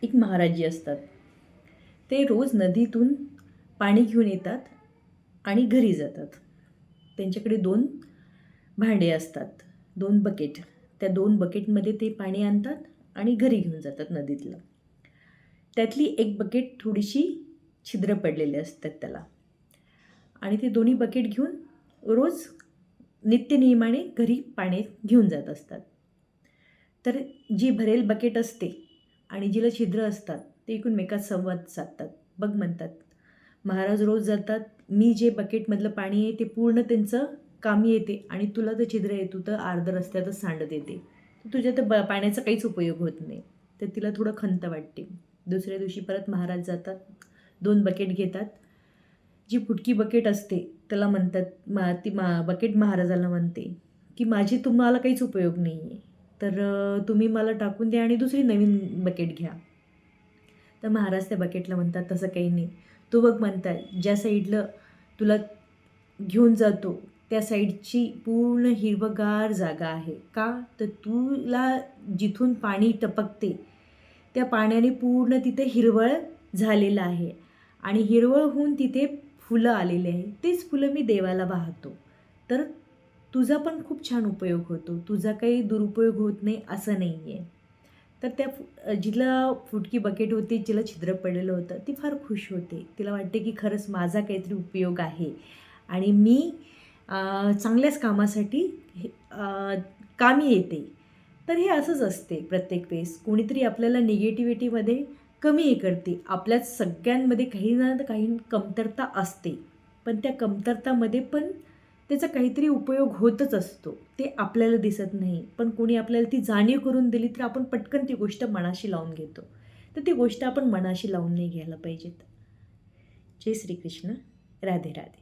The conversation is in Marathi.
एक महाराज असतात. ते रोज नदीतून पाणी घेऊन येतात आणि घरी जातात. त्यांच्याकडे 2 भांडे असतात, 2 बकेट. त्या 2 बकेटमध्ये ते पाणी आणतात आणि घरी घेऊन जातात नदीतलं. त्यातली एक बकेट थोडीशी छिद्र पडलेली असतात त्याला, आणि ते दोन्ही बकेट घेऊन रोज नित्यनियमाने घरी पाणी घेऊन जात असतात. तर जी भरेल बकेट असते आणि जिला छिद्र असतात ते एकमेकात संवाद साधतात. बघ म्हणतात, महाराज रोज जातात, मी जे बकेटमधलं पाणी आहे ते पूर्ण त्यांचं कामी येते आणि तुला तर छिद्र आहे, तू तर अर्ध्या रस्त्यातच सांडत येते, तुझ्या तर पाण्याचा काहीच उपयोग होत नाही. तर तिला थोडं खंत वाटते. दुसऱ्या दिवशी परत महाराज जातात, 2 बकेट घेतात. जी फुटकी बकेट असते त्याला म्हणतात, बकेट महाराजाला म्हणते की माझी तुम्हाला काहीच उपयोग नाही आहे, तर तुम्ही मला टाकून द्या आणि दुसरी नवीन बकेट घ्या. तर महाराज त्या बकेटला म्हणतात, तसं काही नाही, तू बघ म्हणतात ज्या साईडला तुला घेऊन जातो त्या साईडची पूर्ण हिरवगार जागा आहे. का तर तुला जिथून पाणी टपकते त्या पाण्याने पूर्ण तिथे हिरवळ झालेलं आहे आणि हिरवळ होऊन तिथे फुलं आलेली आहे. तेच फुलं मी देवाला वाहतो. तर तुझा पण खूप छान उपयोग होतो, तुझा काही दुरुपयोग होत नाही असं नाही आहे. तर त्या जिला फुटकी बकेट होती, जिला छिद्र पडलेलं होतं, ती फार खुश होते. तिला वाटते की खरंच माझा काहीतरी उपयोग आहे आणि मी चांगल्याच कामासाठी कामी येते. तर हे असंच असते प्रत्येक वेळेस. कोणीतरी आपल्याला निगेटिव्हिटीमध्ये कमी हे करते. आपल्यात सगळ्यांमध्ये काही ना काही कमतरता असते, पण त्या कमतरतामध्ये पण त्याचा काहीतरी उपयोग होतच असतो. ते आपल्याला दिसत नाही, पण कोणी आपल्याला ती जाणीव करून दिली तर आपण पटकन ती गोष्ट मनाशी लावून घेतो. तर ती गोष्ट आपण मनाशी लावून नाही घ्यायला पाहिजेत. जय श्रीकृष्ण. राधे राधे.